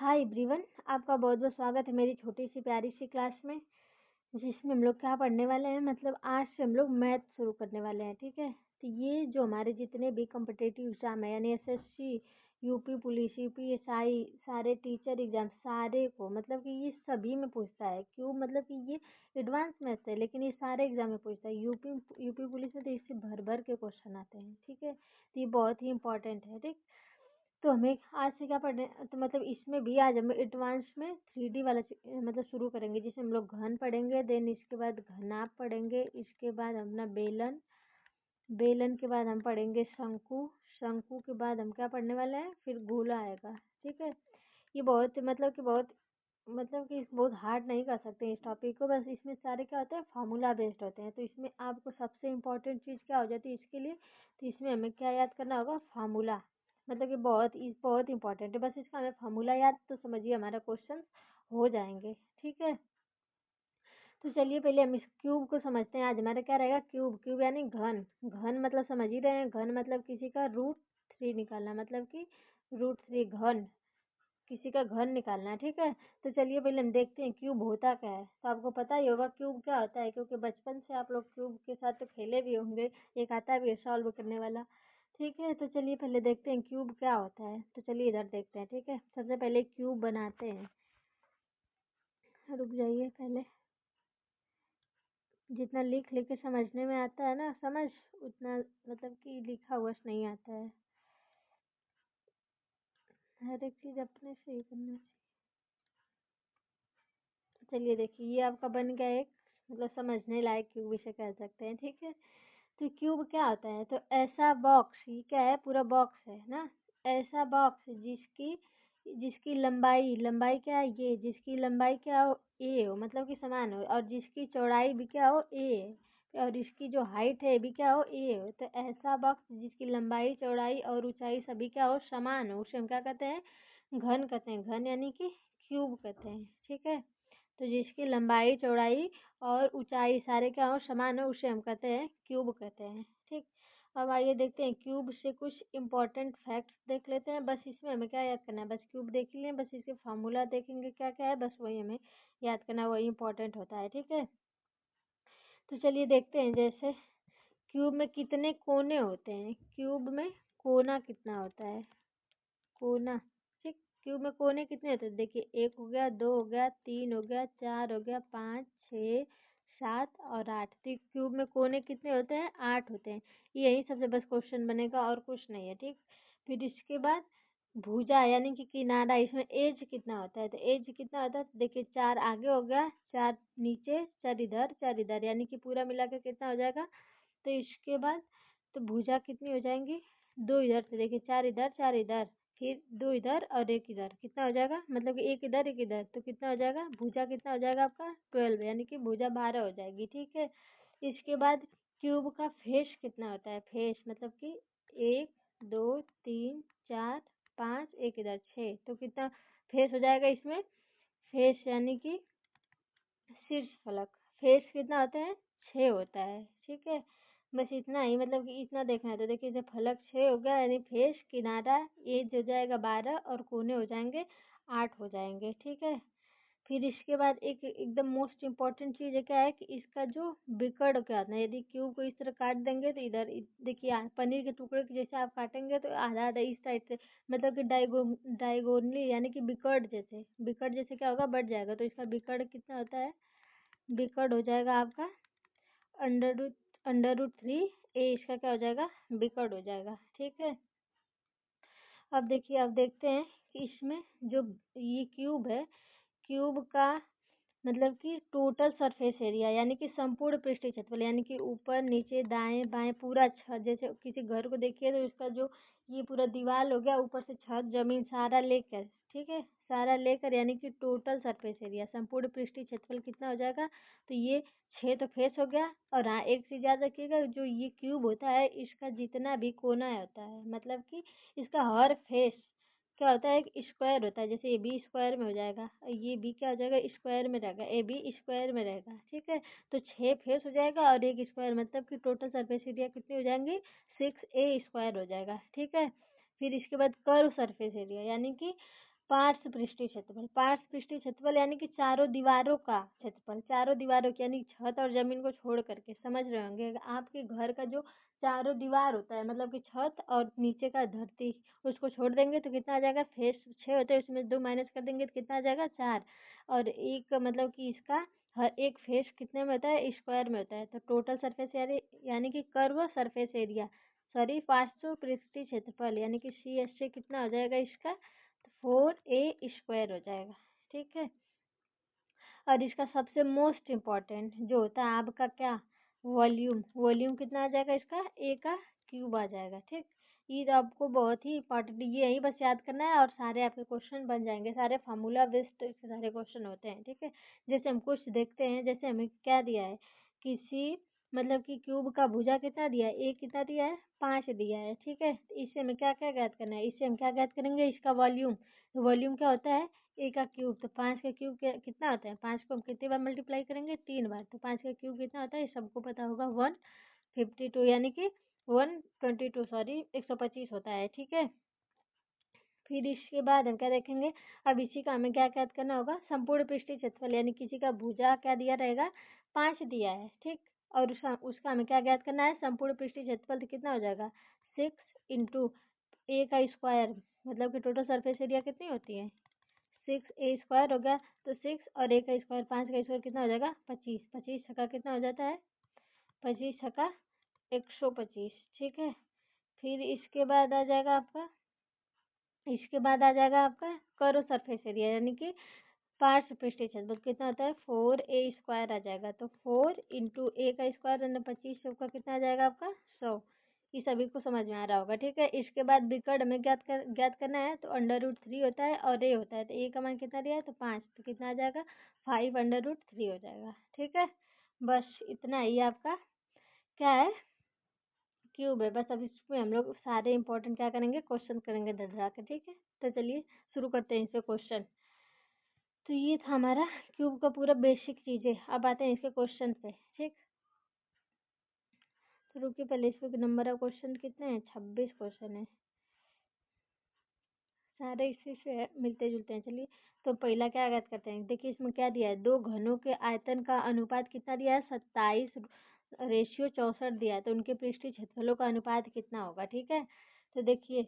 Hi everyone, आपका बहुत बहुत स्वागत है मेरी छोटी सी प्यारी सी क्लास में, जिसमें हम लोग क्या पढ़ने वाले हैं। मतलब आज से हम लोग मैथ शुरू करने वाले हैं, ठीक है। तो ये जो हमारे जितने भी कॉम्पिटिटिव एग्जाम है, यानी एसएससी, यूपी पुलिस, यूपीएसआई, सारे टीचर एग्जाम, सारे को मतलब कि ये सभी में पूछता है। क्यों? मतलब कि ये एडवांस मैथ्स है, लेकिन ये सारे एग्जाम में पूछता है। यूपी पुलिस में तो इससे भर भर के क्वेश्चन आते हैं, ठीक है। तो ये बहुत ही इंपॉर्टेंट है, ठीक। तो हमें आज से क्या पढ़ने, तो मतलब इसमें भी आज हम एडवांस में 3D वाला मतलब शुरू करेंगे, जिसमें हम लोग घन पढ़ेंगे, देन इसके बाद घनाभ पढ़ेंगे, इसके बाद अपना बेलन, बेलन के बाद हम पढ़ेंगे शंकु, शंकु के बाद हम क्या पढ़ने वाले हैं, फिर गोला आएगा, ठीक है। ये बहुत बहुत हार्ड नहीं कर सकते इस टॉपिक को। बस इसमें सारे क्या होते हैं, फार्मूला बेस्ड होते हैं। तो इसमें आपको सबसे इम्पोर्टेंट चीज़ क्या हो जाती है इसके लिए, तो इसमें हमें क्या याद करना होगा, फार्मूला। मतलब कि बहुत इंपॉर्टेंट है। बस इसका हमें फार्मूला याद, तो समझिए हमारा क्वेश्चन हो जाएंगे, ठीक है। तो चलिए पहले हम इस क्यूब को समझते हैं। आज हमारा क्या रहेगा, क्यूब। क्यूब यानी घन। घन मतलब समझ ही रहे हैं, घन मतलब किसी का √3 निकालना, मतलब कि √3 घन, किसी का घन निकालना है, ठीक है। तो चलिए पहले हम देखते हैं क्यूब होता क्या है। तो आपको पता ही होगा क्यूब क्या होता है, क्योंकि बचपन से आप लोग क्यूब के साथ तो खेले भी होंगे। एक आता भी है सॉल्व करने वाला, ठीक है। तो चलिए पहले देखते हैं क्यूब क्या होता है। तो चलिए इधर देखते हैं, ठीक है। सबसे पहले क्यूब बनाते हैं। रुक जाइए, पहले जितना लिख लिख के समझने में आता है ना समझ, उतना मतलब कि लिखा हुआ नहीं आता है। हर एक चीज़ अपने से ही करना चाहिए। चलिए देखिए, ये आपका बन गया एक, मतलब समझने लायक क्यूब इसे कह सकते हैं, ठीक है। तो क्यूब क्या होता है, तो ऐसा बॉक्स, ये क्या है, पूरा बॉक्स है ना। ऐसा बॉक्स जिसकी जिसकी लंबाई, लंबाई क्या है, ये जिसकी लंबाई क्या हो, ए हो, मतलब कि समान हो, और जिसकी चौड़ाई भी क्या हो, ए है, और इसकी जो हाइट है भी क्या हो, ए हो। तो ऐसा बॉक्स जिसकी लंबाई, चौड़ाई और ऊंचाई सभी क्या हो, समान हो, उसे हम क्या कहते हैं, घन कहते हैं। घन यानी कि क्यूब कहते हैं, ठीक है। तो जिसकी लंबाई, चौड़ाई और ऊंचाई सारे क्या हो, समान हो, उसे हम कहते हैं क्यूब कहते हैं, ठीक। अब आइए देखते हैं क्यूब से कुछ इंपॉर्टेंट फैक्ट्स देख लेते हैं। बस इसमें हमें क्या याद करना है, बस क्यूब देख ही लें, बस इसके फार्मूला देखेंगे क्या क्या है, बस वही हमें याद करना है, वही इंपॉर्टेंट होता है, ठीक है। तो चलिए देखते हैं, जैसे क्यूब में कितने कोने होते हैं, क्यूब में कोना कितना होता है, कोना, ठीक। क्यूब में कोने कितने होते हैं, देखिए 1 हो गया, 2 हो गया, 3 हो गया, 4 हो गया, 5, 6, 7 और 8। तो क्यूब में कोने कितने होते हैं, 8 होते हैं। यही सबसे बस क्वेश्चन बनेगा और कुछ नहीं है, ठीक। फिर इसके बाद भुजा यानी कि किनारा, इसमें एज कितना होता है, तो एज कितना होता है, तो देखिए 4 आगे हो गया, 4 नीचे, 4 इधर, 4 इधर, यानी कि पूरा मिलाकर कितना हो जाएगा। तो इसके बाद तो भुजा कितनी हो जाएंगी, 2 इधर से, देखिए 4 इधर, 4 इधर, फिर 2 इधर और 1 इधर, कितना हो जाएगा, मतलब कि 1 इधर 1 इधर, तो कितना हो जाएगा, भुजा कितना हो जाएगा आपका 12, यानी कि भुजा 12 हो जाएगी, ठीक है। इसके बाद क्यूब का फेस कितना होता है, फेस मतलब कि 1 2 3 4 5, 1 इधर 6, तो कितना फेस हो जाएगा इसमें, फेस यानी कि शीर्ष फलक, फेस कितना होता है, 6 होता है, ठीक है। बस इतना ही, मतलब कि इतना देखना है। तो देखिए जब फलक 6 हो गया, यानी फेस, किनारा, एज हो जाएगा 12 और कोने हो जाएंगे 8 हो जाएंगे, ठीक है। फिर इसके बाद एक एकदम मोस्ट इम्पॉर्टेंट चीज़ है, क्या है कि इसका जो बिकड़ क्या होता है, यदि क्यूब को इस तरह काट देंगे तो इधर देखिए पनीर के टुकड़े के जैसे आप काटेंगे तो आधा आधा इस साइड से, मतलब कि डायगोनली, यानी कि बिकड़ जैसे क्या होगा, बढ़ जाएगा। तो इसका बिकड़ कितना होता है, बिकड़ हो जाएगा आपका अंडर रूट 3 ए, इसका क्या हो जाएगा, बिकड़ हो जाएगा, ठीक है। अब देखिए, अब देखते हैं कि इसमें जो ये क्यूब है, क्यूब का मतलब कि टोटल सरफेस एरिया, यानी कि संपूर्ण पृष्ठीय क्षेत्रफल, यानी कि ऊपर नीचे दाएं बाएं पूरा छत, जैसे किसी घर को देखिए तो इसका जो ये पूरा दीवार हो गया, ऊपर से छत जमीन सारा लेकर, ठीक है, सारा लेकर, यानी कि टोटल सरफेस एरिया, संपूर्ण पृष्ठीय क्षेत्रफल कितना हो जाएगा। तो ये 6 तो फेस हो गया, और हाँ एक चीज़ याद रखिएगा, जो ये क्यूब होता है इसका जितना भी कोना होता है, मतलब कि इसका हर फेस क्या होता है, एक स्क्वायर होता है। जैसे ये बी स्क्वायर में हो जाएगा, ये बी क्या हो जाएगा, स्क्वायर में रहेगा, ए बी स्क्वायर में रहेगा, ठीक है। तो 6 फेस हो जाएगा और एक स्क्वायर, मतलब कि टोटल सरफेस एरिया कितनी हो जाएंगी, 6a स्क्वायर हो जाएगा, ठीक है। फिर इसके बाद कर्व सरफेस एरिया, यानी कि पार्श्व पृष्ठीय क्षेत्रफल, पार्श्व पृष्ठीय क्षेत्रफल यानी कि चारों दीवारों का क्षेत्रफल, चारों दीवारों की यानी छत और जमीन को छोड़ करके, समझ रहे होंगे आपके घर का जो चारों दीवार होता है मतलब कि छत और नीचे का धरती, उसको छोड़ देंगे तो कितना आ जाएगा, फेस 6 होते हैं उसमें 2 माइनस कर देंगे तो कितना आ जाएगा 4, और एक मतलब कि इसका हर एक फेस कितने में होता है, स्क्वायर में होता है, तो टोटल सरफेस एरिया यानी कि कर्व सरफेस एरिया, सॉरी पार्श्व पृष्ठीय क्षेत्रफल यानी कि CSC कितना हो जाएगा इसका, 4A² हो जाएगा। ठीक है, और इसका सबसे मोस्ट इम्पॉर्टेंट जो होता है आपका क्या, वॉल्यूम, वॉल्यूम कितना आ जाएगा इसका, A का क्यूब आ जाएगा। ठीक, ये तो आपको बहुत ही इम्पॉर्टेंट, ये यही बस याद करना है और सारे आपके क्वेश्चन बन जाएंगे, सारे फार्मूला बेस्ड सारे क्वेश्चन होते हैं। ठीक है, जैसे हम कुछ देखते हैं, जैसे हमें क्या दिया है, किसी मतलब कि क्यूब का भुजा कितना दिया है, A कितना दिया है, 5 दिया है। ठीक है, तो इससे हमें क्या क्या ज्ञात करना है, इससे हम क्या ज्ञात करेंगे, इसका वॉल्यूम, तो वॉल्यूम क्या होता है, A का क्यूब, तो 5 का क्यूब कितना होता है, 5 को हम कितनी बार मल्टीप्लाई करेंगे, 3 बार, तो 5 का क्यूब कितना होता है, सबको पता होगा 152 यानी कि 122 सॉरी 125 होता है। ठीक है, फिर इसके बाद हम क्या देखेंगे, अब इसी का हमें क्या ज्ञात करना होगा, संपूर्ण पृष्ठीय क्षेत्रफल यानी किसी का भुजा क्या दिया रहेगा, 5 दिया है। ठीक, और उसका उसका हमें क्या ज्ञात करना है, संपूर्ण पृष्ठीय क्षेत्रफल, तो कितना हो जाएगा 6 इंटू A का स्क्वायर, मतलब कि टोटल सरफेस एरिया कितनी होती है, 6A² हो गया, तो 6 और A का स्क्वायर, 5 का स्क्वायर कितना हो जाएगा 25, 25 छक्का कितना हो जाता है, 25 छक्का 125। ठीक है, फिर इसके बाद आ जाएगा आपका कर्व सरफेस एरिया यानी कि पार्श्व पृष्ठीय क्षेत्रफल कितना होता है, 4A² आ जाएगा, तो 4 इंटू A का स्क्वायर और 25 सबका कितना आ जाएगा आपका 100। ये सभी को समझ में आ रहा होगा। ठीक है, इसके बाद विकर्ण हमें ज्ञात करना है, तो √3 होता है और A होता है, तो A का मान कितना दिया है, तो 5, तो कितना आ जाएगा 5√3 हो जाएगा। ठीक है, बस इतना ही आपका क्या है, क्यूब है। बस अब इसमें हम लोग सारे इंपॉर्टेंट क्या करेंगे, क्वेश्चन करेंगे धरा के। ठीक है, तो चलिए शुरू करते हैं इससे क्वेश्चन। तो ये था हमारा क्यूब का पूरा बेसिक चीज़ें। अब आते हैं इसके क्वेश्चन पे। ठीक, तो रुकिए पहले इसमें नंबर ऑफ क्वेश्चन कितने हैं, 26 क्वेश्चन है, सारे इसी से मिलते जुलते हैं। चलिए, तो पहला क्या याद करते हैं, देखिए इसमें क्या दिया है, दो घनों के आयतन का अनुपात कितना दिया है, 27:64 दिया है, तो उनके पृष्ठीय क्षेत्रफलों का अनुपात कितना होगा। ठीक है, तो देखिए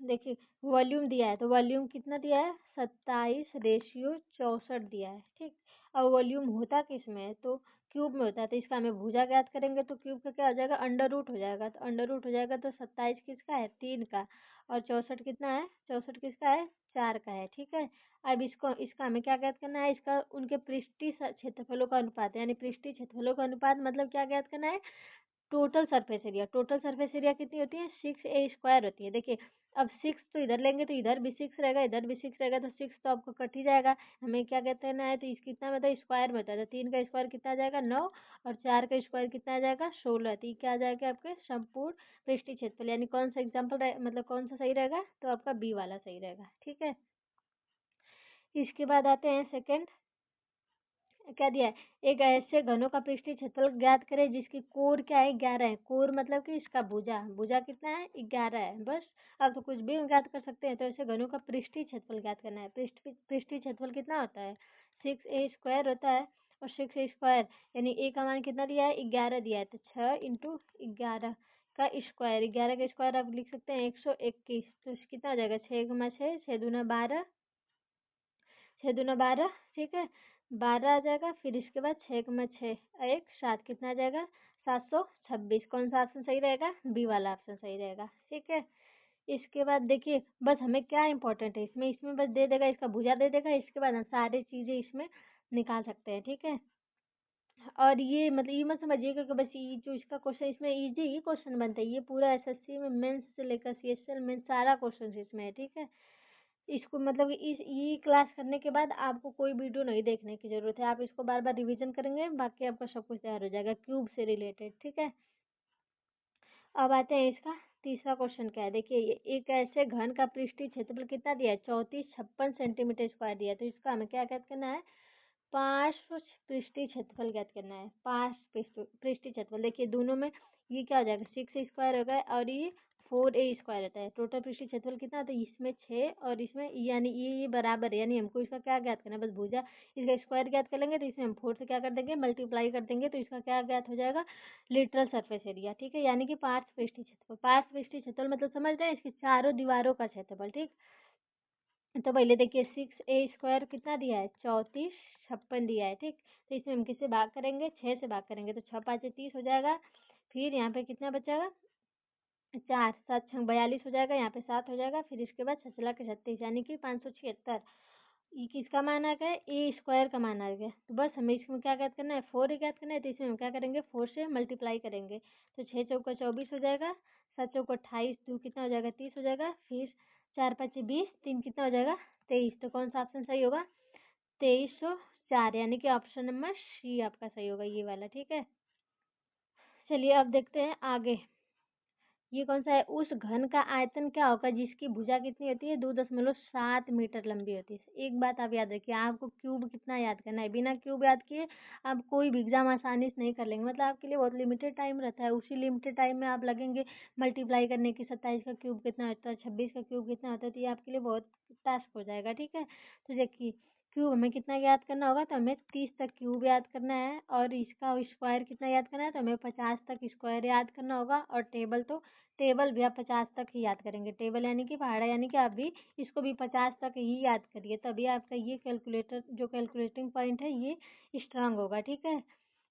देखिए वॉल्यूम दिया है, तो वॉल्यूम कितना दिया है, 27:64 दिया है। ठीक, और वॉल्यूम होता किस में है, तो क्यूब में होता है, तो इसका हमें भुजा ज्ञात करेंगे, तो क्यूब का क्या हो जाएगा, अंडर रूट हो जाएगा, तो अंडर रूट हो जाएगा, तो 27 किसका है, 3 का, और 64 कितना है, 64 किसका है, 4 का है। ठीक है, अब इसका हमें क्या ज्ञात करना है, इसका उनके पृष्ठीय क्षेत्रफलों का अनुपात, यानी पृष्ठीय क्षेत्रफलों का अनुपात मतलब क्या ज्ञात करना है, total surface area, total surface area कितनी होती है, 6A² होती है। देखिए अब 6 तो इधर लेंगे तो इधर भी 6 रहेगा, इधर भी 6 रहेगा, तो 6 तो आपको कट ही जाएगा। हमें क्या कहते हैं ना है, तो इस कितना मतलब स्क्वायर में होता है, तो 3 का स्क्वायर कितना आ जाएगा 9, और 4 का स्क्वायर कितना आ जाएगा 16, तो ये क्या आ जाएगा आपके संपूर्ण पृष्ठीय क्षेत्रफल, यानी कौन सा एग्जाम्पल मतलब कौन सा सही रहेगा, तो आपका बी वाला सही रहेगा। ठीक है, इसके बाद आते हैं सेकेंड, क्या दिया है, एक ऐसे घनों का पृष्ठीय क्षेत्रफल ज्ञात करें जिसकी कोर क्या है, 11 है, कोर मतलब कि इसका भुजा, भुजा कितना है 11 है, बस। अब तो कुछ भी ज्ञात कर सकते हैं, तो ऐसे घनों का पृष्ठीय क्षेत्रफल ज्ञात करना है। पृष्ठीय क्षेत्रफल कितना होता है, 6A² होता है, और 6A² यानी A का मान कितना दिया है, 11 दिया है, तो 6 इंटू 11 का स्क्वायर, 11 का स्क्वायर आप लिख सकते हैं 121, तो कितना हो जाएगा 6 6 दूना 12, 6 दूना 12। ठीक है, 12 आ जाएगा, फिर इसके बाद 6 6 1 7 कितना आ जाएगा 726, कौन सा ऑप्शन सही रहेगा, बी वाला ऑप्शन सही रहेगा। ठीक है, इसके बाद देखिए बस हमें क्या इंपॉर्टेंट है इसमें, इसमें बस दे देगा, इसका भुजा दे देगा, इसके बाद हम सारी चीज़ें इसमें निकाल सकते हैं। ठीक है, और ये मतलब ये मत समझिएगा कि बस ये जो इसका क्वेश्चन इसमें इजी ही क्वेश्चन बनता है, ये पूरा एसएससी में मेंस से लेकर सीएचएल में सारा क्वेश्चन इसमें है। ठीक है, इसको मतलब इस ये क्लास करने के बाद आपको कोई वीडियो नहीं देखने की ज़रूरत है, आप इसको बार बार रिवीजन करेंगे, बाकी आपका सब कुछ तैयार हो जाएगा क्यूब से रिलेटेड। ठीक है, अब आते हैं इसका तीसरा क्वेश्चन क्या है, देखिए ये एक ऐसे घन का पृष्ठीय क्षेत्रफल कितना दिया है, 3456 सेंटीमीटर स्क्वायर दिया है, तो इसका हमें क्या ज्ञात करना है, पार्श्व पृष्ठीय क्षेत्रफल ज्ञात करना है, पार्श्व पृष्ठीय क्षेत्रफल। देखिए दोनों में ये क्या हो जाएगा, 6 स्क्वायर हो गया और ये 4a² होता है। टोटल पृष्ठीय क्षेत्रफल कितना होता है, इसमें 6 और इसमें, यानी ये बराबर है, यानी हमको इसका क्या ज्ञात करना है, बस भुजा इसका स्क्वायर ज्ञात कर लेंगे, तो इसमें हम 4 से क्या कर देंगे, मल्टीप्लाई कर देंगे, तो इसका क्या ज्ञात हो जाएगा, लिटरल सरफेस एरिया। ठीक है, यानी कि पार्श्व पृष्ठीय क्षेत्रफल। पार्श्व पृष्ठीय क्षेत्रफल मतलब समझ रहे हैं, इसकी चारों दीवारों का क्षेत्रफल। ठीक, तो पहले देखिए 6a² कितना दिया है, 34, 56 दिया है। ठीक, तो इसमें हम किससे भाग करेंगे, 6 से भाग करेंगे, तो 6 5 30 हो जाएगा। फिर यहाँ पे कितना बचेगा, 4 7 6 42 हो जाएगा, यहाँ पे 7 हो जाएगा। फिर इसके बाद 6 के 36, यानी कि 576। ये किसका मान आ गया, a² का मान आ गया। तो बस हमें इसमें क्या ज्ञात करना है, 4 ज्ञात करना है, तो इसमें हम क्या करेंगे, 4 से मल्टीप्लाई करेंगे, तो 6 चौका 24 हो जाएगा, 7 चौका 28, 2 कितना हो जाएगा, 30 हो जाएगा। फिर 4 5 20, 3 कितना हो जाएगा, 23। तो कौन सा ऑप्शन सही होगा, 2304, यानी कि ऑप्शन नंबर सी आपका सही होगा, ये वाला। ठीक है, चलिए अब देखते हैं आगे। ये कौन सा है, उस घन का आयतन क्या होगा जिसकी भुजा कितनी होती है, 2.7 मीटर लंबी होती है। एक बात आप याद रखिए, आपको क्यूब कितना याद करना है, बिना क्यूब याद किए आप कोई भी एग्जाम आसानी से नहीं कर लेंगे। मतलब आपके लिए बहुत लिमिटेड टाइम रहता है, उसी लिमिटेड टाइम में आप लगेंगे मल्टीप्लाई करने की, 27 का क्यूब कितना होता है, 26 का क्यूब कितना होता है, तो ये आपके लिए बहुत टास्क हो जाएगा। ठीक है, तो देखिए क्यूब हमें कितना याद करना होगा, तो हमें 30 तक क्यूब याद करना है, और इसका स्क्वायर कितना याद करना है, तो हमें 50 तक स्क्वायर याद करना होगा। और टेबल भी आप 50 तक ही याद करेंगे। टेबल यानी कि पहाड़ा, यानी कि आप भी इसको भी 50 तक ही याद करिए, तभी आपका ये कैलकुलेटर जो कैलकुलेटिंग पॉइंट है ये स्ट्रांग होगा। ठीक है,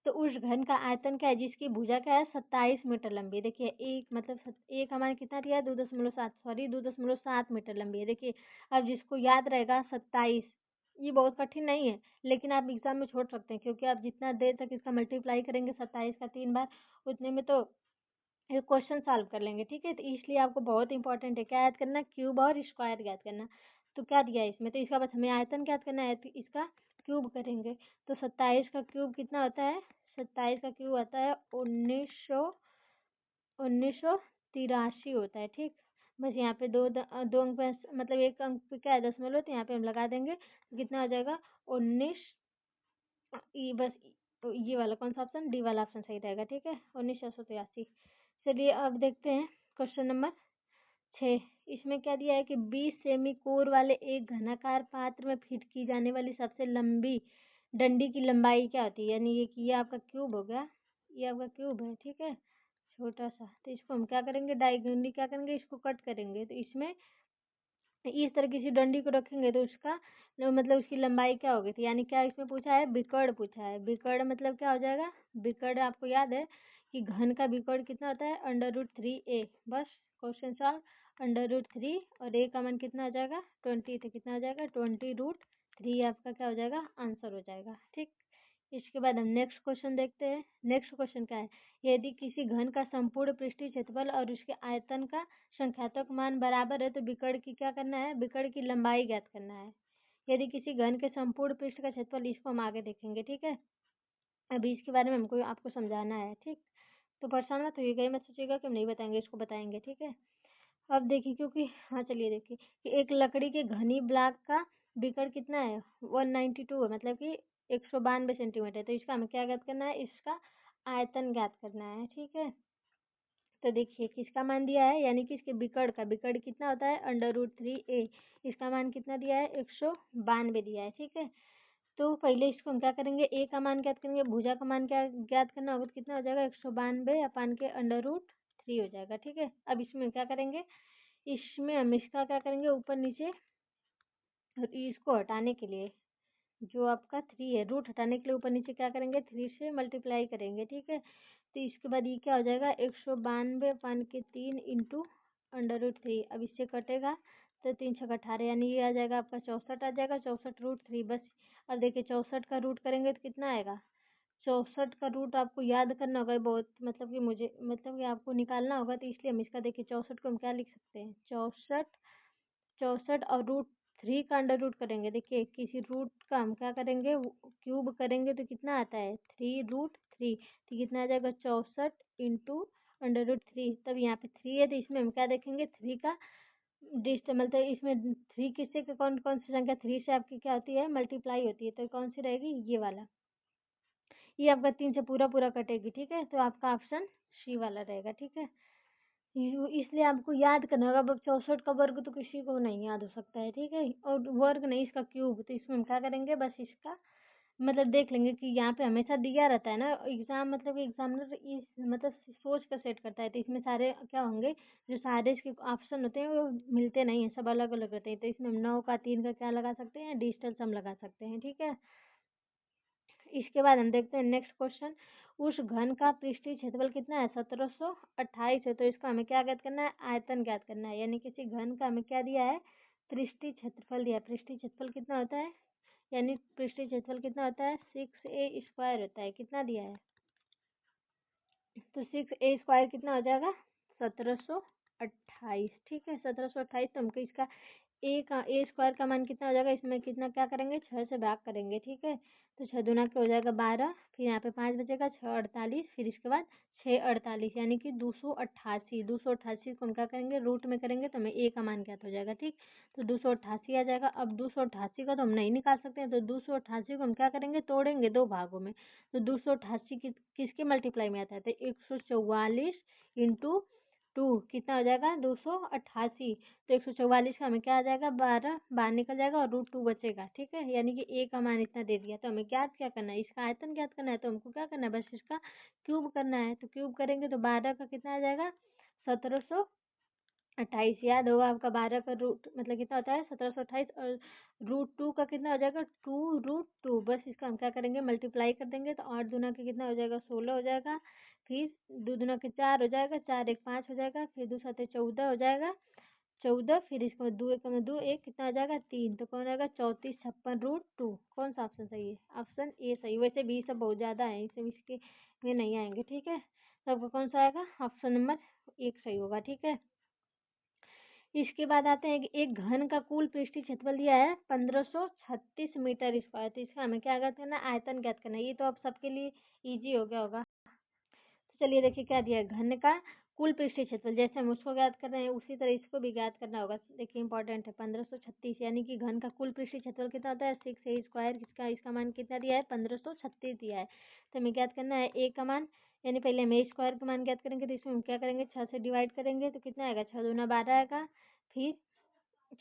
तो उस घन का आयतन क्या है जिसकी भुजा क्या है, 27 मीटर लंबी है। देखिए एक मतलब एक हमारे कितना दिया है, 2.7, सॉरी 2.7 मीटर लंबी है। देखिए अब जिसको याद रहेगा 27, ये बहुत कठिन नहीं है, लेकिन आप एग्जाम में छोड़ सकते हैं, क्योंकि आप जितना देर तक इसका मल्टीप्लाई करेंगे 27 का 3 बार, उतने में तो ये क्वेश्चन सॉल्व कर लेंगे। ठीक है, तो इसलिए आपको बहुत इंपॉर्टेंट है क्या याद करना, क्यूब और स्क्वायर याद करना। तो क्या दिया है इसमें, तो इसका बस हमें आयतन याद करना है, तो इसका क्यूब करेंगे, तो 27 का क्यूब कितना होता है, 27 का क्यूब आता है 1983 होता है। ठीक, बस यहाँ पे दो अंक पे मतलब एक अंक पे क्या है, दशमलव, तो यहाँ पे हम लगा देंगे, तो कितना हो जाएगा 19, बस तो ये वाला कौन सा ऑप्शन, डी वाला ऑप्शन सही रहेगा। ठीक है, 1983। चलिए अब देखते हैं क्वेश्चन नंबर 6। इसमें क्या दिया है कि 20 सेमी कोर वाले एक घनाकार पात्र में फिट की जाने वाली सबसे लंबी डंडी की लंबाई क्या होती है, यानी ये कि ये आपका क्यूब हो गया, ये आपका क्यूब है। ठीक है, छोटा सा, तो इसको हम क्या करेंगे, डायगोनली क्या करेंगे, इसको कट करेंगे, तो इसमें इस तरह किसी डंडी को रखेंगे, तो उसका मतलब उसकी लंबाई क्या होगी, तो यानी क्या इसमें पूछा है, बिकड़ पूछा है। बिकड़ मतलब क्या हो जाएगा, बिकड़ आपको याद है कि घन का बिकड़ कितना होता है, √3a। बस क्वेश्चन सॉल्व, √3, और a का मान कितना हो जाएगा 20, तो कितना हो जाएगा 20√3, आपका क्या हो जाएगा, आंसर हो जाएगा। ठीक, इसके बाद हम नेक्स्ट क्वेश्चन देखते हैं। नेक्स्ट क्वेश्चन क्या है, यदि किसी घन का संपूर्ण पृष्ठीय क्षेत्रफल और उसके आयतन का संख्यात्मक मान बराबर है, तो बिकड़ की क्या करना है, बिकड़ की लंबाई ज्ञात करना है। यदि किसी घन के संपूर्ण पृष्ठ का क्षेत्रफल, इसको हम आगे देखेंगे। ठीक है, अभी इसके बारे में हमको आपको समझाना है। ठीक, तो परेशान मत होइएगा, ये मत सोचिएगा कि हम नहीं बताएंगे, इसको बताएंगे। ठीक है, अब देखिए, क्योंकि हाँ चलिए देखिए कि एक लकड़ी के घनी ब्लॉक का बिकड़ कितना है, 192 है, मतलब कि 192 सेंटीमीटर। तो इसका हमें क्या ज्ञात करना है, इसका आयतन ज्ञात करना है। ठीक है, तो देखिए किसका मान दिया है, यानी कि इसके बिकड़ कितना होता है, √3a। इसका मान कितना दिया है, 192 दिया है। ठीक है, तो पहले इसको हम क्या करेंगे, ए का मान ज्ञात करेंगे, भुजा का मान क्या ज्ञात करना होगा, तो कितना हो जाएगा 192 अपान के √3 हो जाएगा। ठीक है, अब इसमें क्या करेंगे, इसमें हम इसका क्या करेंगे, ऊपर नीचे इसको हटाने के लिए, जो आपका 3 है, रूट हटाने के लिए ऊपर नीचे क्या करेंगे, 3 से मल्टीप्लाई करेंगे। ठीक है, तो इसके बाद ये क्या हो जाएगा, 192 अपान के 3 इंटू √3। अब इससे कटेगा तो 3 छः 18, यानी ये आ जाएगा आपका 64 आ जाएगा, 64√3। बस अब देखिए 64 का रूट करेंगे तो कितना आएगा, 64 का रूट आपको याद करना होगा, बहुत मतलब कि मुझे मतलब कि आपको निकालना होगा, तो इसलिए हम इसका देखिए 64 को हम क्या लिख सकते हैं, 64 और √3 का अंडर रूट करेंगे। देखिए किसी रूट का हम क्या करेंगे, क्यूब करेंगे, तो कितना आता है 3√3, तो कितना आ जाएगा 64 इंटू √3। तब यहाँ पे 3 है, तो इसमें हम क्या देखेंगे, 3 का डिस्ट मतलब इसमें 3 किससे कौन कौन सी संख्या 3 से आपकी क्या होती है, मल्टीप्लाई होती है, तो कौन सी रहेगी, ये वाला, ये आपका 3 से पूरा पूरा कटेगी। ठीक है, तो आपका ऑप्शन सी वाला रहेगा। ठीक है, इसलिए आपको याद करना होगा। अब 64 का वर्ग तो किसी को नहीं याद हो सकता है, ठीक है। और वर्ग नहीं, इसका क्यूब। तो इसमें हम क्या करेंगे, बस इसका मतलब देख लेंगे कि यहाँ पे हमेशा दिया रहता है ना एग्जाम, मतलब एग्जामिनर इस मतलब सोच कर सेट करता है। तो इसमें सारे क्या होंगे, जो सारे इसके ऑप्शन होते हैं वो मिलते नहीं है, सब अलग अलग होते हैं। तो इसमें हम 9 का 3 का क्या लगा सकते हैं, डिजिटल सम लगा सकते हैं, ठीक है। इसके बाद हम देखते हैं नेक्स्ट क्वेश्चन। उस घन का पृष्ठीय क्षेत्रफल कितना है, 1728 है। तो इसका हमें क्या ज्ञात करना है, आयतन ज्ञात करना है। यानी किसी घन का हमें क्या दिया है, पृष्ठीय क्षेत्रफल दिया है। पृष्ठीय क्षेत्रफल कितना होता है, यानी पृष्ठीय क्षेत्रफल कितना होता है, 6a² होता है। कितना दिया है, तो 6a² कितना हो जाएगा, 1728, ठीक है। 1728। तो हमको इसका a² का मान कितना हो जाएगा, इसमें कितना क्या करेंगे, 6 से भाग करेंगे, ठीक है। तो 6 दूना क्या हो जाएगा 12, फिर यहाँ पे 5 बचेगा, 6 48, फिर इसके बाद 6 48, यानी कि 288। 288 को हम क्या करेंगे, रूट में करेंगे तो हमें a का मान ज्ञात हो जाएगा, ठीक। तो 288 आ जाएगा। अब 288 का तो हम नहीं निकाल सकते हैं, तो 288 को हम क्या करेंगे, तोड़ेंगे दो भागों में। तो 288 किसके मल्टीप्लाई में आता है, तो 144 इंटू 2 कितना हो जाएगा, 288। तो 144 का हमें क्या आ जाएगा, 12 बाहर निकल जाएगा और √2 बचेगा, ठीक है। यानी कि a का मान इतना दे दिया। तो हमें ज्ञात क्या करना है, इसका आयतन ज्ञात करना है। तो हमको क्या करना है, बस इसका क्यूब करना है। तो क्यूब करेंगे तो 12 का कितना आ जाएगा, 1728। याद होगा आपका, 12 का रूट मतलब कितना होता है, 1728। और √2 का कितना हो जाएगा, 2√2। बस इसका हम क्या करेंगे, मल्टीप्लाई कर देंगे। तो 8 दूना के कितना हो जाएगा, 16 हो जाएगा। फिर 2 दूना के 4 हो जाएगा, 4 1 5 हो जाएगा। फिर 2 7 14 हो जाएगा, 14। फिर इसको 2 1 में 2 1 कितना हो जाएगा, 3। तो कौन आएगा, 34 56 √2। कौन सा ऑप्शन सही है, ऑप्शन ए सही। वैसे भी सब बहुत ज़्यादा है, इसे इसके में नहीं आएंगे, ठीक है। तो आपका कौन सा आएगा, ऑप्शन नंबर 1 सही होगा, ठीक है। इसके बाद आते हैं कि एक घन का कुल पृष्ठीय क्षेत्रफल दिया है 1536 मीटर स्क्वायर। तो इसका हमें क्या ज्ञात करना है, आयतन ज्ञात करना है। ये तो अब सबके लिए इजी हो गया होगा। तो चलिए देखिए क्या दिया है, घन का कुल पृष्ठीय क्षेत्रफल। जैसे हम उसको ज्ञात कर रहे हैं उसी तरह इसको भी ज्ञात करना होगा। देखिए इंपॉर्टेंट है, 1536, यानी कि घन का कुल पृष्ठीय क्षेत्रफल कितना होता है, 6a²। इसका मान कितना दिया है, 1536 दिया है। तो हमें ज्ञात करना है a का मान। यानी पहले हम a² का मान ज्ञात करेंगे। तो इसमें हम क्या करेंगे, 6 से डिवाइड करेंगे तो कितना आएगा, 6 दूना 12 आएगा। फिर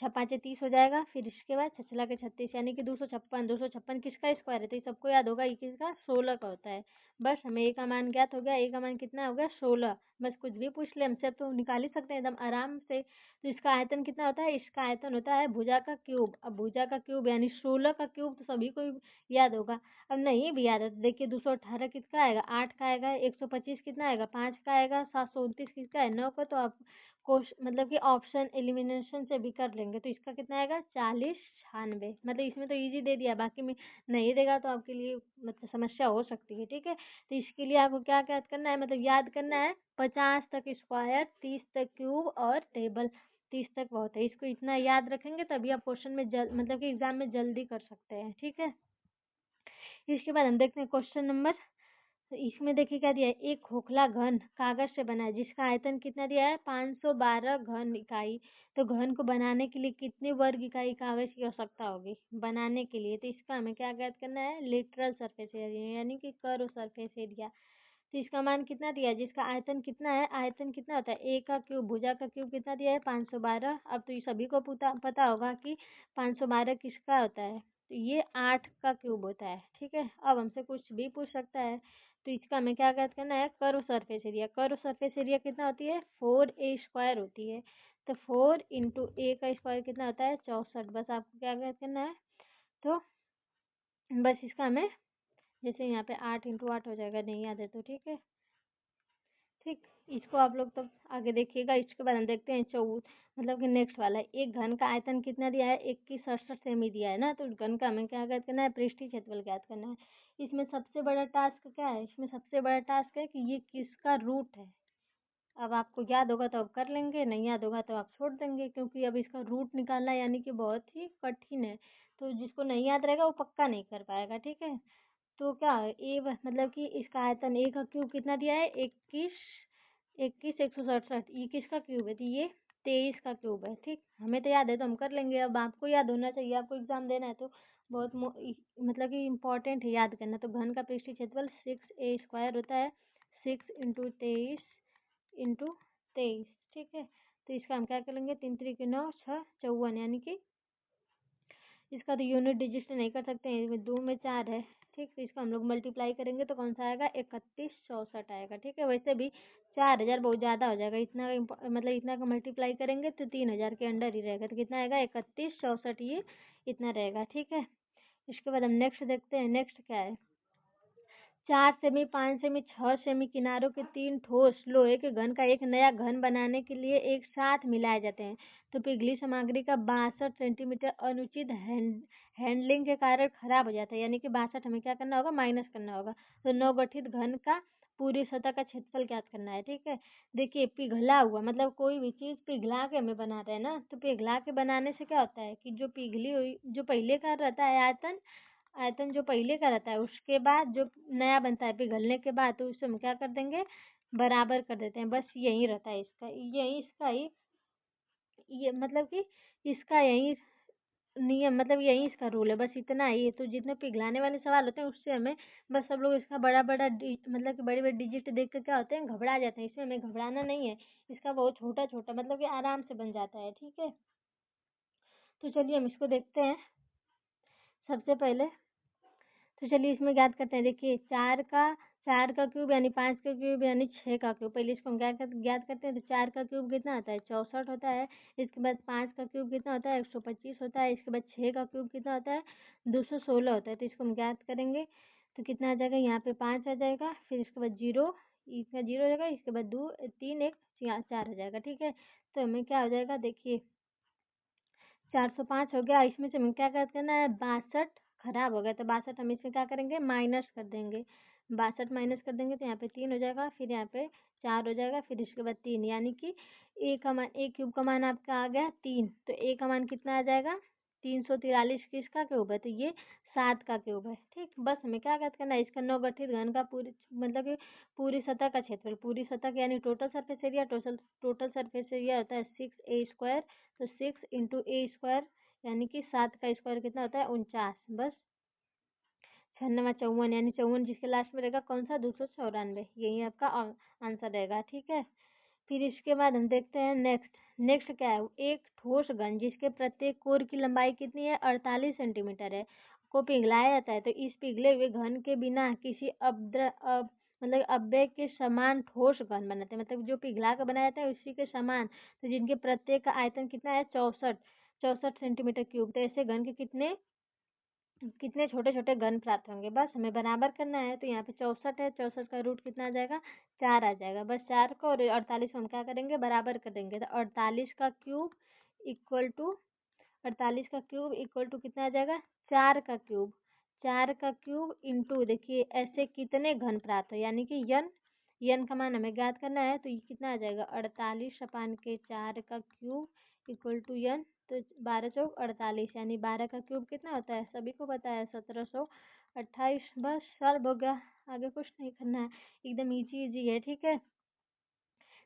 6 5 30 हो जाएगा। फिर इसके बाद 6 6 के 36, यानी कि 256। 256 किसका स्क्वायर है, तो ये सबको याद होगा, ये किसका, 16 का होता है। बस हमें ए का मान ज्ञात हो गया। ए का मान कितना हो गया, 16। बस कुछ भी पूछ ले हमसे तो निकाल ही सकते हैं एकदम आराम से। तो इसका आयतन कितना होता है, इसका आयतन होता है भुजा का क्यूब। अब भुजा का क्यूब यानी 16 का क्यूब तो सभी को याद होगा। अब नहीं भी याद है तो देखिए, 218 किसका आएगा, 8 का आएगा। 125 कितना आएगा, 5 का आएगा। 729 किसका है, 9 का। तो आप मतलब कि ऑप्शन एलिमिनेशन से भी कर लेंगे। तो इसका कितना आएगा, 40 96। मतलब इसमें तो इजी दे दिया, बाकी में नहीं देगा तो आपके लिए मतलब समस्या हो सकती है, ठीक है। तो इसके लिए आपको क्या याद करना है, मतलब याद करना है 50 तक स्क्वायर, 30 तक क्यूब और टेबल 30 तक बहुत है। इसको इतना याद रखेंगे तभी आप क्वेश्चन में मतलब कि एग्जाम में जल्दी कर सकते हैं, ठीक है। इसके बाद हम देखते हैं क्वेश्चन नंबर। तो इसमें देखिए क्या दिया है, एक खोखला घन कागज से बना है जिसका आयतन कितना दिया है, 512 घन इकाई। तो घन को बनाने के लिए कितने वर्ग इकाई कागज की आवश्यकता होगी बनाने के लिए। तो इसका हमें क्या ज्ञात करना है, लिटरल सरफेस एरिया, यानी कि कर्व सरफेस एरिया। तो इसका मान कितना दिया है, जिसका आयतन कितना है, आयतन कितना होता है, ए का क्यूब, भुजा का क्यूब कितना दिया है, 512। अब तो ये सभी को पता होगा कि 512 किसका होता है, तो ये 8 का क्यूब होता है, ठीक है। अब हमसे कुछ भी पूछ सकता है। तो इसका हमें क्या ज्ञात करना है, curve surface area. Curve surface area कितना होती है, 4a² होती है। तो 4 इंटू ए का स्क्वायर कितना होता है, 64। बस आपको क्या ज्ञात करना है, तो बस इसका हमें जैसे यहाँ पे 8 इंटू 8 हो जाएगा, नहीं याद है तो ठीक है, ठीक। इसको आप लोग तब आगे देखिएगा। इसके बाद हम देखते हैं मतलब कि नेक्स्ट वाला है, एक घन का आयतन कितना दिया है, 2168 सेमी दिया है ना। तो घन का हमें क्या ज्ञात करना है, पृष्ठीय क्षेत्रफल ज्ञात करना है। इसमें सबसे बड़ा टास्क क्या है, इसमें सबसे बड़ा टास्क है कि ये किसका रूट है। अब आपको याद होगा तो अब कर लेंगे, नहीं याद होगा तो आप छोड़ देंगे, क्योंकि अब इसका रूट निकालना यानी कि बहुत ही कठिन है। तो जिसको नहीं याद रहेगा वो पक्का नहीं कर पाएगा, ठीक है। तो क्या मतलब कि इसका आयतन, ए का क्यूब कितना दिया है, 21 167। ये किसका क्यूब है, तो ये 23 का क्यूब है, ठीक। हमें तो याद है तो हम कर लेंगे। अब आपको याद होना चाहिए, आपको एग्जाम देना है तो बहुत मतलब कि इम्पोर्टेंट है याद करना। तो घन का पृष्ठीय क्षेत्रफल 6a² होता है, 6 इंटू 23 इंटू 23, ठीक है। तो इसका हम क्या करेंगे, 3 3 9 6 54, यानी कि इसका तो यूनिट डिजिट से नहीं कर सकते हैं, इसमें 2 में 4 है। ठीक, तो इसको हम लोग मल्टीप्लाई करेंगे तो कौन सा आएगा, 3164 आएगा। ठीक है, वैसे भी 4000 बहुत ज़्यादा हो जाएगा, इतना मतलब इतना का मल्टीप्लाई करेंगे तो 3000 के अंडर ही रहेगा। तो कितना आएगा, 3164, ये इतना रहेगा। ठीक है, इसके बाद हम नेक्स्ट देखते हैं। नेक्स्ट क्या है, 4 सेमी, 5 सेमी, 6 सेमी किनारों के 3 ठोस लोहे के घन का एक नया घन बनाने के लिए एक साथ मिलाए जाते हैं। तो पिघली सामग्री का 62 सेंटीमीटर अनुचित हैंडलिंग के कारण खराब हो जाता है, यानी कि 62 हमें क्या करना होगा, माइनस करना होगा। तो नवगठित घन का पूरी सतह का क्षेत्रफल ज्ञात करना है। ठीक है, देखिए पिघला हुआ मतलब कोई भी चीज़ पिघला के हमें बनाते हैं ना, तो पिघला के बनाने से क्या होता है कि जो पिघली हुई, जो पहले का रहता है आयतन, आयतन जो पहले का रहता है, उसके बाद जो नया बनता है पिघलने के बाद, तो उससे हम क्या कर देंगे, बराबर कर देते हैं। बस यही रहता है इसका, यही इसका ही ये मतलब कि इसका यही नियम, मतलब यही इसका रूल है, बस इतना ही है। तो जितने पिघलाने वाले सवाल होते हैं उससे हमें बस सब लोग इसका बड़ा बड़ा मतलब कि बड़ी बड़ी डिजिट देख कर क्या होते हैं, घबरा जाते हैं। इसमें हमें घबराना नहीं है, इसका बहुत छोटा छोटा मतलब कि आराम से बन जाता है। ठीक है, तो चलिए हम इसको देखते हैं। सबसे पहले तो चलिए इसमें ज्ञात करते हैं। देखिए 4 का क्यूब यानी 5 का क्यूब यानी 6 का क्यूब। पहले इसको हम ज्ञात करते हैं। तो 4 का क्यूब कितना होता है, 64 होता है। इसके बाद 5 का क्यूब कितना होता है, 125 होता है। इसके बाद 6 का क्यूब कितना होता है, 216 होता है। तो इसको हम ज्ञात करेंगे तो कितना आ जाएगा, यहाँ पे 5 आ जाएगा, फिर इसके बाद 0, इसका 0 हो जाएगा, इसके बाद 2 3 1 4 हो जाएगा। ठीक है, तो हमें क्या हो जाएगा, देखिए 405 हो गया। इसमें से हमें क्या करना है, 62 खराब हो गया, तो 62 हम इसमें क्या करेंगे, माइनस कर देंगे। 62 माइनस कर देंगे तो यहाँ पे 3 हो जाएगा, फिर यहाँ पे 4 हो जाएगा, फिर इसके बाद 3, यानी कि ए का मान, ए क्यूब का मान आपका आ गया 3। तो ए का मान कितना आ जाएगा, 343 किसका क्यूब है, तो ये 7 का क्यूब है। ठीक, बस हमें क्या ज्ञात करना है, इसका नवगठित घन का पूरी मतलब कि पूरी सतह का क्षेत्रफल, पूरी सतह का यानी total surface area, total surface area होता है 6a²। तो 6 × a² यानी कि 7 का स्क्वायर कितना होता है, 49। बस 6×9 = 54, यानी 54 जिसके लास्ट में रहेगा कौन सा, 294, यही आपका आंसर रहेगा। ठीक है, फिर इसके बाद हम देखते हैं नेक्स्ट। नेक्स्ट क्या है, एक ठोस घन जिसके प्रत्येक कोर की लंबाई कितनी है, 48 सेंटीमीटर है, को पिघलाया जाता है। तो इस पिघले हुए घन के बिना किसी मतलब अव्यय के समान ठोस घन बनाते हैं, मतलब जो पिघला कर बनाया जाता है उसी के समान। तो जिनके प्रत्येक का आयतन कितना है, 64 सेंटीमीटर क्यूब। तो ऐसे घन के कितने कितने छोटे छोटे घन प्राप्त होंगे, बस हमें बराबर करना है। तो यहाँ पे 64 है, 64 का रूट कितना आ जाएगा, 4 आ जाएगा। बस 4 को और 48 को हम क्या करेंगे, बराबर कर देंगे। तो 48 का क्यूब इक्वल टू 48 का क्यूब इक्वल टू कितना आ जाएगा, 4 का क्यूब। 4 का क्यूब इंटू, देखिए ऐसे कितने घन प्राप्त है, यानी कि यन का मान हमें ज्ञात करना है। तो ये कितना आ जाएगा, 48/4 का क्यूब इक्वल टू यन। तो 12 चौक 48, यानी 12 का क्यूब कितना होता है, सभी को पता है, 1728। बस सॉल्व हो गया, आगे कुछ नहीं करना है, एकदम इजी इजी है। ठीक है,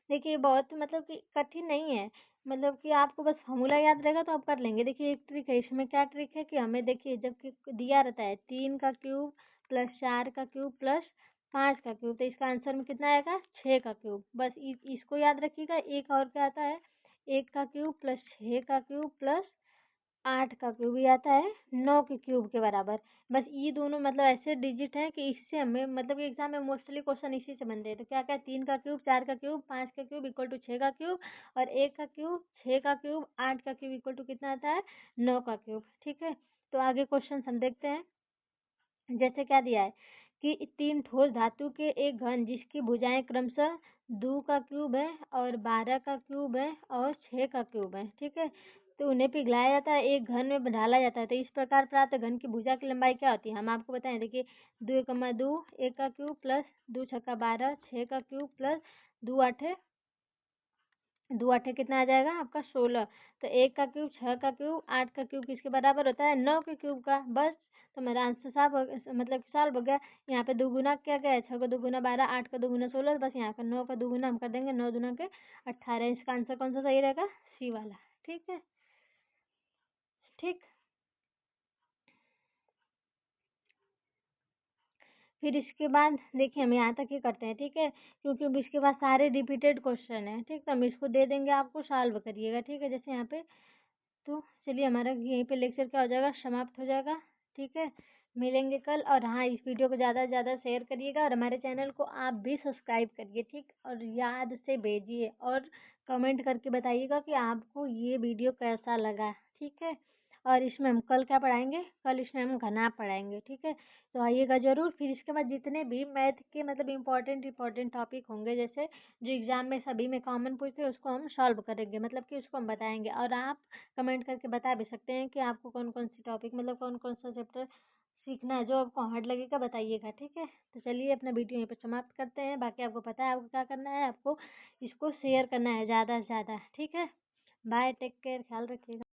देखिए बहुत मतलब कि कठिन नहीं है, मतलब कि आपको बस फॉर्मूला याद रहेगा तो आप कर लेंगे। देखिए एक ट्रिक है इसमें, क्या ट्रिक है कि हमें देखिए जब कि दिया रहता है 3 का क्यूब प्लस 4 का क्यूब प्लस 5 का क्यूब, तो इसका आंसर में कितना आएगा, 6 का क्यूब। बस इसको याद रखिएगा। एक और क्या आता है, 1 का क्यूब प्लस 6 का क्यूब प्लस 8 का क्यूब, ये आता है 9 के क्यूब के बराबर। बस ये दोनों मतलब ऐसे डिजिट हैं कि इससे हमें मतलब एग्जाम में मोस्टली क्वेश्चन इसी से बनते हैं। तो क्या क्या, 3 का क्यूब, 4 का क्यूब, 5 का क्यूब इक्वल टू 6 का क्यूब, और 1 का क्यूब, 6 का क्यूब, 8 का क्यूब इक्वल टू कितना आता है, 9 का क्यूब। ठीक है, तो आगे क्वेश्चन हम देखते हैं। जैसे क्या दिया है कि 3 ठोस धातु के एक घन जिसकी भुजाएं क्रमशः 2 का क्यूब है और 12 का क्यूब है और 6 का क्यूब है। ठीक है, तो उन्हें पिघलाया जाता है, एक घन में ढाला जाता है। तो इस प्रकार प्राप्त घन की भुजा की लंबाई क्या होती है, हम आपको बताएं। देखिए 2 1 का क्यूब प्लस 2 6 12, 6 का क्यूब प्लस 2 8 2 8 कितना आ जाएगा आपका, 16। तो 1 का क्यूब, 6 का क्यूब, 8 का क्यूब किसके बराबर होता है, 9 के क्यूब का। बस, तो मेरा आंसर साफ मतलब सॉल्व हो गया। यहाँ पे दुगुना क्या क्या है, 6 का दुगुना 12, 8 का दुगुना 16, बस यहाँ का 9 का दुगुना हम कर देंगे, 9 दूना के 18। इसका आंसर कौन सा सही रहेगा, सी वाला। ठीक है, ठीक। फिर इसके बाद देखिए हम यहाँ तक ही करते हैं, ठीक है, क्योंकि अब इसके बाद सारे रिपीटेड क्वेश्चन हैं, ठीक, तो हम इसको दे देंगे, आपको सॉल्व करिएगा, ठीक है, जैसे यहाँ पे। तो चलिए हमारा यहीं पे लेक्चर क्या हो जाएगा, समाप्त हो जाएगा, ठीक है। मिलेंगे कल। और हाँ, इस वीडियो को ज़्यादा से ज़्यादा शेयर करिएगा और हमारे चैनल को आप भी सब्सक्राइब करिए, ठीक, और याद से भेजिए और कमेंट करके बताइएगा कि आपको ये वीडियो कैसा लगा, ठीक है। और इसमें हम कल क्या पढ़ाएंगे, कल इसमें हम घनाभ पढ़ाएंगे, ठीक है। तो आइएगा ज़रूर। फिर इसके बाद जितने भी मैथ के मतलब इम्पोर्टेंट टॉपिक होंगे, जैसे जो एग्ज़ाम में सभी में कॉमन पूछते हैं, उसको हम सॉल्व करेंगे, मतलब कि उसको हम बताएंगे। और आप कमेंट करके बता भी सकते हैं कि आपको कौन कौन सी टॉपिक मतलब कौन कौन सा चैप्टर सीखना है, जो आपको हार्ड लगेगा बताइएगा, ठीक है। तो चलिए अपना वीडियो यहीं पर समाप्त करते हैं। बाकी आपको पता है आपको क्या करना है, आपको इसको शेयर करना है ज़्यादा से ज़्यादा, ठीक है। बाय, टेक केयर, ख्याल रखिएगा।